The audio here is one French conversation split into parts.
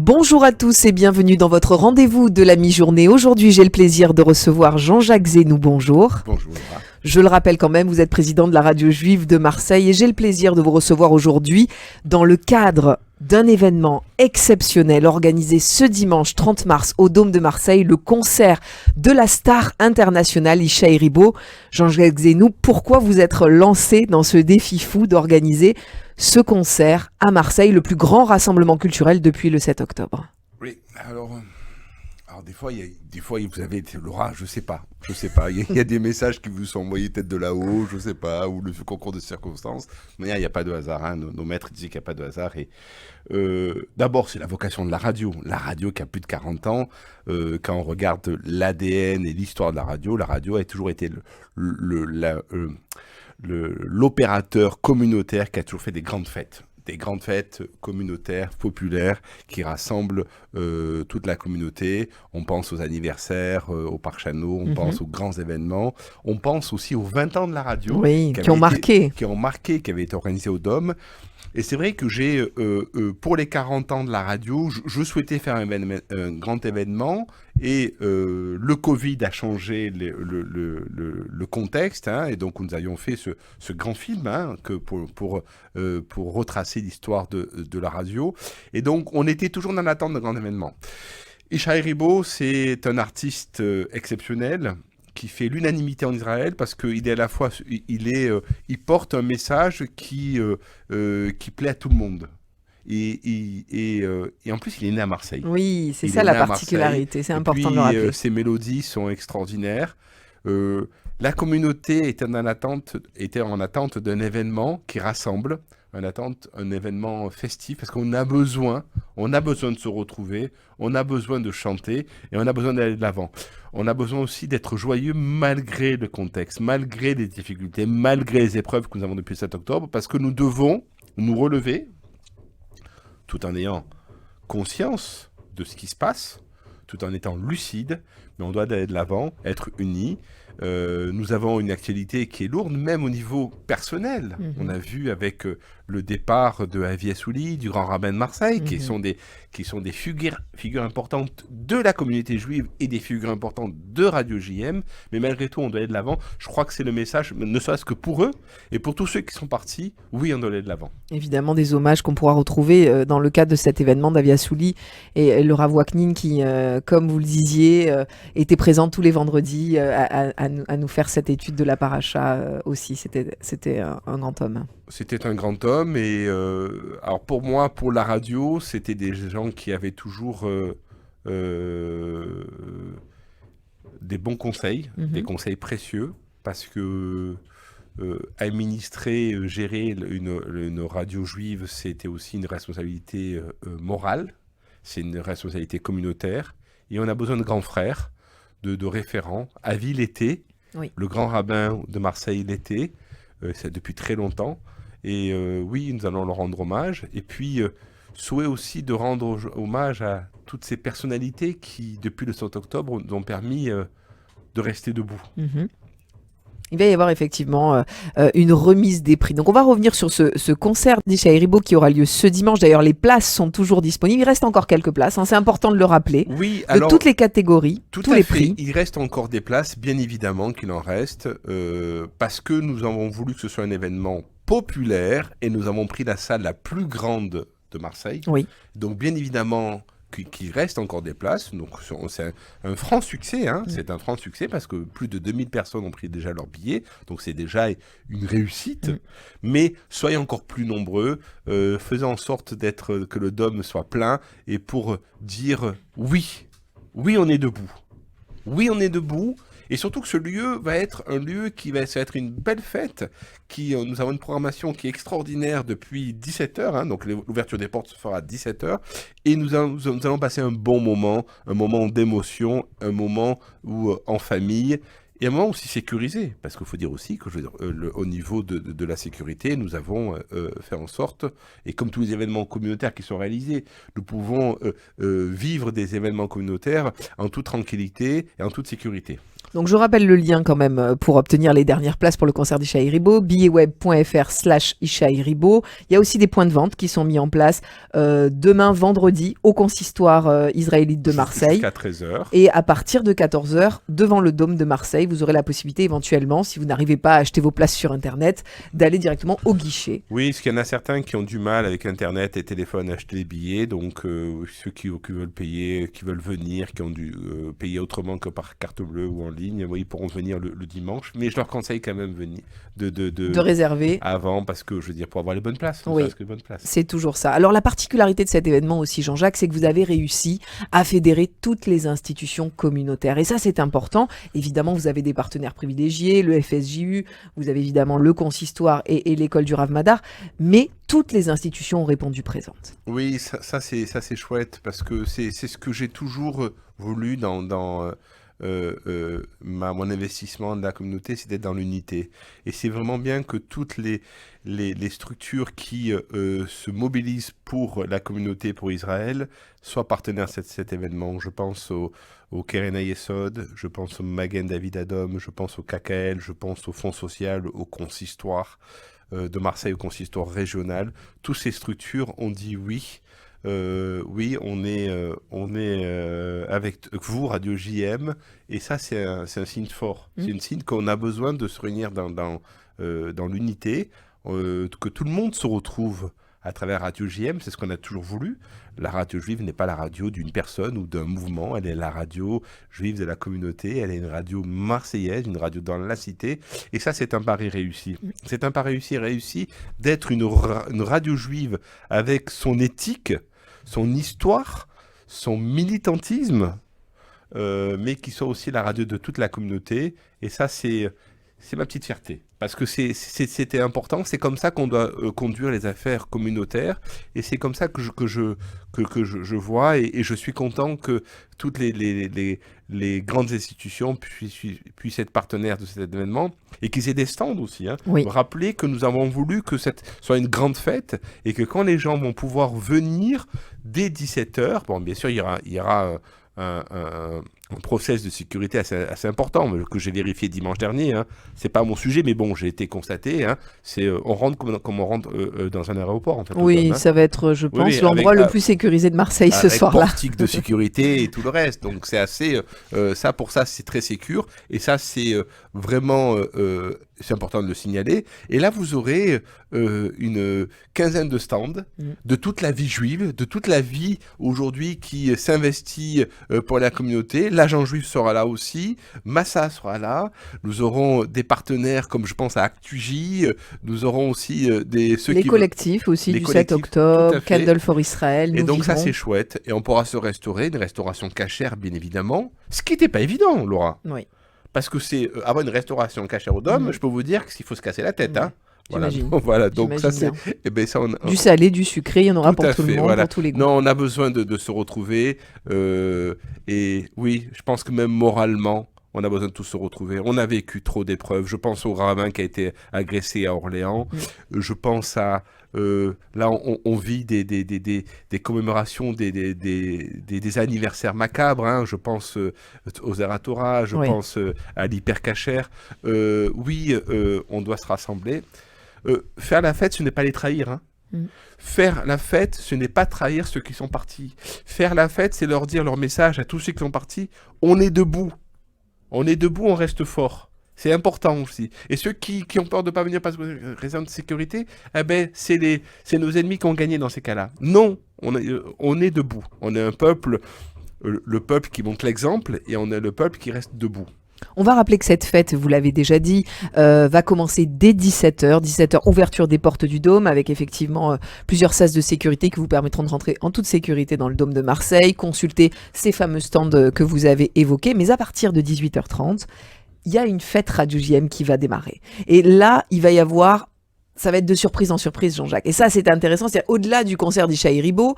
Bonjour à tous et bienvenue dans votre rendez-vous de la mi-journée. Aujourd'hui, j'ai le plaisir de recevoir Jean-Jacques Zénou. Bonjour. Bonjour Laura. Je le rappelle quand même, vous êtes président de la radio juive de Marseille et j'ai le plaisir de vous recevoir aujourd'hui dans le cadre d'un événement exceptionnel organisé ce dimanche 30 mars au Dôme de Marseille, le concert de la star internationale Isha Eribo. Jean-Jacques Zénou, pourquoi vous êtes lancé dans ce défi fou d'organiser ce concert à Marseille, le plus grand rassemblement culturel depuis le 7 octobre? Oui, alors des fois, vous avez, Laura, je sais pas. Il y a des messages qui vous sont envoyés peut-être de là-haut, je sais pas, ou le concours de circonstances. Mais il n'y a pas de hasard, hein. Nos maîtres disaient qu'il n'y a pas de hasard. Et d'abord, c'est la vocation de la radio. La radio qui a plus de 40 ans. Quand on regarde l'ADN et l'histoire de la radio a toujours été l'opérateur communautaire qui a toujours fait des grandes fêtes communautaires, populaires, qui rassemblent toute la communauté. On pense aux anniversaires, au Parc Chano, on pense aux grands événements. On pense aussi aux 20 ans de la radio. Oui, qui ont marqué, qui avaient été organisés au Dôme. Et c'est vrai que j'ai, pour les 40 ans de la radio, je souhaitais faire un grand événement et le Covid a changé le contexte, hein, et donc nous avions fait ce grand film, hein, pour retracer l'histoire de la radio. Et donc on était toujours dans l'attente d'un grand événement. Isha Eribo, c'est un artiste exceptionnel qui fait l'unanimité en Israël parce qu'il est à la fois, il porte un message qui plaît à tout le monde. Et en plus, il est né à Marseille. Oui, c'est ça la particularité, c'est important de le rappeler. Ses mélodies sont extraordinaires. La communauté était en attente d'un événement qui rassemble, un événement festif, parce qu'on a besoin de se retrouver, on a besoin de chanter et on a besoin d'aller de l'avant. On a besoin aussi d'être joyeux malgré le contexte, malgré les difficultés, malgré les épreuves que nous avons depuis le 7 octobre, parce que nous devons nous relever tout en ayant conscience de ce qui se passe, tout en étant lucide, mais on doit aller de l'avant, être unis. Nous avons une actualité qui est lourde, même au niveau personnel. On a vu avec le départ de Avi Assouli, du grand rabbin de Marseille, qui sont des figures importantes de la communauté juive et des figures importantes de Radio JM. Mais malgré tout, on doit aller de l'avant. Je crois que c'est le message, ne serait-ce que pour eux et pour tous ceux qui sont partis. Oui, on doit aller de l'avant. Évidemment, des hommages qu'on pourra retrouver dans le cadre de cet événement d'Avi Assouli et le Rav Waknin qui, comme vous le disiez, était présent tous les vendredis à nous faire cette étude de la paracha aussi. C'était un grand homme. C'était un grand homme et alors pour moi, pour la radio, c'était des gens qui avaient toujours des bons conseils, des conseils précieux, parce que administrer, gérer une radio juive, c'était aussi une responsabilité morale, c'est une responsabilité communautaire et on a besoin de grands frères, de référents. Avi l'était, oui. Le grand rabbin de Marseille l'était, c'est depuis très longtemps. Et oui, nous allons leur rendre hommage. Et puis, souhait aussi de rendre hommage à toutes ces personnalités qui, depuis le 7 octobre, nous ont permis de rester debout. Il va y avoir effectivement une remise des prix. Donc on va revenir sur ce concert d'Isha Eribo qui aura lieu ce dimanche. D'ailleurs, les places sont toujours disponibles. Il reste encore quelques places, hein. C'est important de le rappeler. Oui, de toutes les catégories, tous les prix. Il reste encore des places, bien évidemment qu'il en reste, parce que nous avons voulu que ce soit un événement populaire et nous avons pris la salle la plus grande de Marseille. Oui. Donc bien évidemment qu'il reste encore des places. Donc c'est un franc succès, hein. C'est un franc succès parce que plus de 2000 personnes ont pris déjà leur billet. Donc c'est déjà une réussite. Mais soyez encore plus nombreux, faisons en sorte que le Dôme soit plein et pour dire oui, on est debout. Oui, on est debout. Et surtout que ce lieu va être un lieu qui va être une belle fête. Nous avons une programmation qui est extraordinaire depuis 17h. Hein, donc l'ouverture des portes se fera à 17h. Et nous allons passer un bon moment, un moment d'émotion, un moment où, en famille. Et un moment aussi sécurisé, parce qu'il faut dire aussi que au niveau de la sécurité, nous avons fait en sorte, et comme tous les événements communautaires qui sont réalisés, nous pouvons vivre des événements communautaires en toute tranquillité et en toute sécurité. Donc je rappelle le lien quand même pour obtenir les dernières places pour le concert d'Ishaï Ribo, billetsweb.fr/Ishaï Ribo. Il y a aussi des points de vente qui sont mis en place demain vendredi au consistoire israélite de Marseille. Jusqu'à 13h. Et à partir de 14h, devant le Dôme de Marseille, vous aurez la possibilité éventuellement, si vous n'arrivez pas à acheter vos places sur Internet, d'aller directement au guichet. Oui, parce qu'il y en a certains qui ont du mal avec Internet et téléphone à acheter les billets. Donc ceux qui veulent payer, qui veulent venir, qui ont dû payer autrement que par carte bleue ou en ligne, oui, ils pourront venir le dimanche. Mais je leur conseille quand même de réserver avant, parce que je veux dire, pour avoir les bonnes places. Oui. Les bonnes places. C'est toujours ça. Alors la particularité de cet événement aussi, Jean-Jacques, c'est que vous avez réussi à fédérer toutes les institutions communautaires. Et ça, c'est important. Évidemment, vous avez des partenaires privilégiés, le FSJU, vous avez évidemment le consistoire et l'école du Rav Madar, mais toutes les institutions ont répondu présentes. Oui, ça c'est chouette, parce que c'est ce que j'ai toujours voulu dans mon investissement de la communauté, c'est d'être dans l'unité. Et c'est vraiment bien que toutes les structures qui se mobilisent pour la communauté, pour Israël, soient partenaires de cet événement. Je pense au Keren Hayesod, je pense au Magen David Adom, je pense au KKL, je pense au Fonds social, au consistoire de Marseille, au consistoire régional. Toutes ces structures ont dit oui. Oui, on est avec vous, Radio JM, et ça, c'est un signe fort. C'est un signe qu'on a besoin de se réunir dans l'unité, que tout le monde se retrouve à travers Radio JM, c'est ce qu'on a toujours voulu. La radio juive n'est pas la radio d'une personne ou d'un mouvement, elle est la radio juive de la communauté, elle est une radio marseillaise, une radio dans la cité, et ça, c'est un pari réussi. C'est un pari réussi d'être une radio juive avec son éthique, son histoire, son militantisme, mais qui soit aussi la radio de toute la communauté. Et ça, c'est ma petite fierté. Parce que c'était important. C'est comme ça qu'on doit conduire les affaires communautaires. Et c'est comme ça que je vois. Et je suis content que toutes les grandes institutions puissent être partenaires de cet événement. Et qu'ils aient des stands aussi. Hein. Oui. Rappelez que nous avons voulu que cette soit une grande fête. Et que quand les gens vont pouvoir venir dès 17h, bon, bien sûr, il y aura un process de sécurité assez important, que j'ai vérifié dimanche dernier. Hein. C'est pas mon sujet, mais bon, j'ai été constaté. Hein. On rentre comme on rentre dans un aéroport, en fait. Oui, Dôme, hein. Ça va être, je pense, Oui, l'endroit le plus sécurisé de Marseille ce soir-là. Avec portique de sécurité et tout le reste. Donc c'est assez... pour ça, c'est très sécure. Et ça, c'est vraiment... c'est important de le signaler. Et là, vous aurez une quinzaine de stands de toute la vie juive, de toute la vie aujourd'hui qui s'investit pour la communauté. L'agent juif sera là aussi, Massa sera là, nous aurons des partenaires comme je pense à Actuj, nous aurons aussi les collectifs aussi du 7 octobre, Candle for Israel. Et donc ça c'est chouette, et on pourra se restaurer, une restauration cachère bien évidemment, ce qui n'était pas évident, Laura. Oui. Parce que c'est avoir une restauration cachère au Dôme, je peux vous dire qu'il faut se casser la tête, hein. Voilà, donc ça c'est... Du salé, du sucré, il y en aura pour tout le monde, pour tous les goûts. Non, on a besoin de se retrouver. Et oui, je pense que même moralement, on a besoin de tous se retrouver. On a vécu trop d'épreuves. Je pense au rabbin qui a été agressé à Orléans. Je pense à... là, on vit des commémorations, des anniversaires macabres. Hein. Je pense aux Zeratora, je pense à l'hypercacher. Oui, on doit se rassembler. Faire la fête, ce n'est pas les trahir. Hein. Faire la fête, ce n'est pas trahir ceux qui sont partis. Faire la fête, c'est leur dire leur message à tous ceux qui sont partis. On est debout. On est debout, on reste fort. C'est important aussi. Et ceux qui ont peur de ne pas venir parce que raison de sécurité, c'est nos ennemis qui ont gagné dans ces cas-là. Non, on est debout. On est un peuple, le peuple qui montre l'exemple, et on est le peuple qui reste debout. On va rappeler que cette fête, vous l'avez déjà dit, va commencer dès 17h. 17h, ouverture des portes du Dôme, avec effectivement plusieurs sas de sécurité qui vous permettront de rentrer en toute sécurité dans le Dôme de Marseille, consulter ces fameux stands que vous avez évoqués. Mais à partir de 18h30, il y a une fête Radio JM qui va démarrer. Et là, il va y avoir... Ça va être de surprise en surprise, Jean-Jacques. Et ça, c'est intéressant. C'est au-delà du concert d'Ishaï Ribo,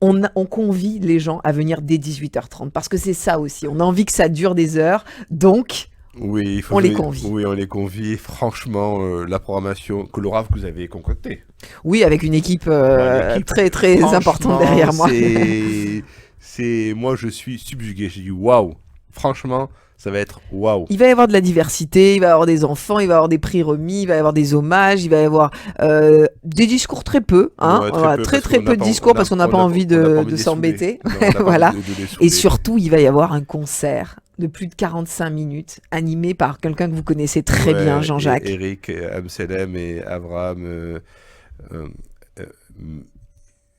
on convie les gens à venir dès 18h30 parce que c'est ça aussi. On a envie que ça dure des heures, donc on les convie. Oui, on les convie. Franchement, la programmation que Laura, vous avez concoctée. Oui, avec une équipe très très importante derrière moi. Moi, je suis subjugué. J'ai dit waouh. franchement, ça va être waouh. Il va y avoir de la diversité, il va y avoir des enfants, il va y avoir des prix remis, il va y avoir des hommages, il va y avoir des discours très peu, hein, Ouais, voilà, peu, très parce très qu'on peu n'a de pas- discours on a- parce qu'on n'a on pas a- envie on n'a pas de envie les s'embêter. saouler. Non, on n'a pas Voilà. envie de les Et saouler. surtout, il va y avoir un concert de plus de 45 minutes animé par quelqu'un que vous connaissez très Ouais, bien, Jean-Jacques. Eric Amselem et Abraham euh, euh,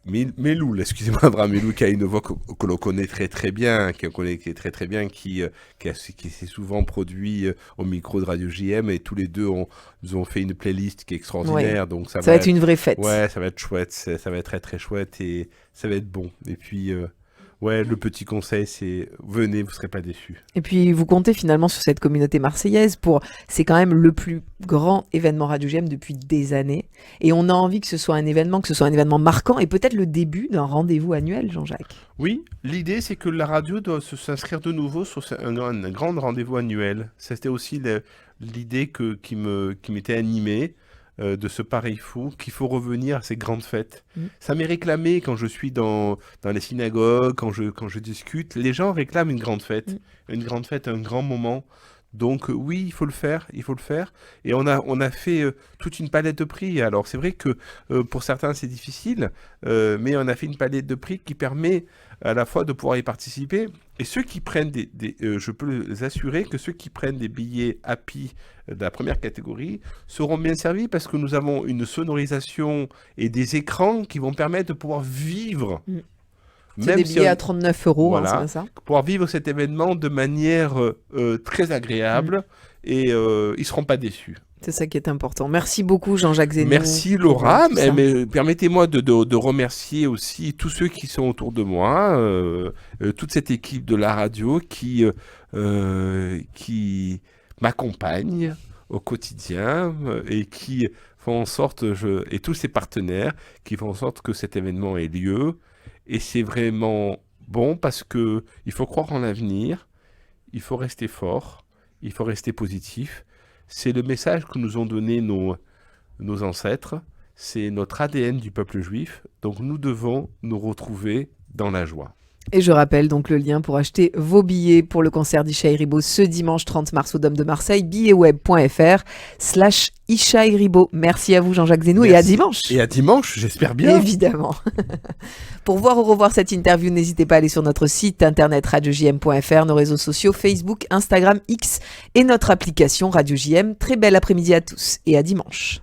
Meloul, excusez-moi, Abraham Meloul, qui a une voix que l'on connaît très très bien, qui est très très bien, qui s'est souvent produit au micro de Radio JM, et tous les deux nous ont fait une playlist qui est extraordinaire, donc Ça va être une vraie fête. ouais, ça va être chouette, ça va être très très chouette, et ça va être bon. Et puis, ouais, le petit conseil, c'est venez, vous ne serez pas déçus. Et puis vous comptez finalement sur cette communauté marseillaise c'est quand même le plus grand événement Radio GM depuis des années. Et on a envie que ce soit un événement marquant et peut-être le début d'un rendez-vous annuel, Jean-Jacques. Oui, l'idée c'est que la radio doit s'inscrire de nouveau sur un grand rendez-vous annuel. C'était aussi l'idée qui m'était animée de ce Paris fou, qu'il faut revenir à ces grandes fêtes. Ça m'est réclamé quand je suis dans les synagogues, quand je discute. Les gens réclament une grande fête, un grand moment. Donc oui, il faut le faire. Et on a fait toute une palette de prix. Alors c'est vrai que pour certains c'est difficile, mais on a fait une palette de prix qui permet à la fois de pouvoir y participer. Et ceux qui prennent je peux les assurer que ceux qui prennent des billets Happy de la première catégorie seront bien servis parce que nous avons une sonorisation et des écrans qui vont permettre de pouvoir vivre. C'est des billets à 39 €, voilà, hein, c'est ça ? Pouvoir vivre cet événement de manière très agréable et ils ne seront pas déçus. C'est ça qui est important. Merci beaucoup Jean-Jacques Zénou. Merci Laura, mais permettez-moi de remercier aussi tous ceux qui sont autour de moi, toute cette équipe de la radio qui m'accompagne au quotidien et qui font en sorte, et tous ces partenaires qui font en sorte que cet événement ait lieu. Et c'est vraiment bon parce que il faut croire en l'avenir, il faut rester fort, il faut rester positif. C'est le message que nous ont donné nos ancêtres, c'est notre ADN du peuple juif, donc nous devons nous retrouver dans la joie. Et je rappelle donc le lien pour acheter vos billets pour le concert d'Ishaï Ribo ce dimanche 30 mars au Dôme de Marseille, billettweb.fr/Ishaï Ribo. Merci à vous Jean-Jacques Zénou et à dimanche. Et à dimanche, j'espère bien. Évidemment. Pour voir ou revoir cette interview, n'hésitez pas à aller sur notre site internet radiojm.fr, nos réseaux sociaux Facebook, Instagram, X et notre application Radio JM. Très bel après-midi à tous et à dimanche.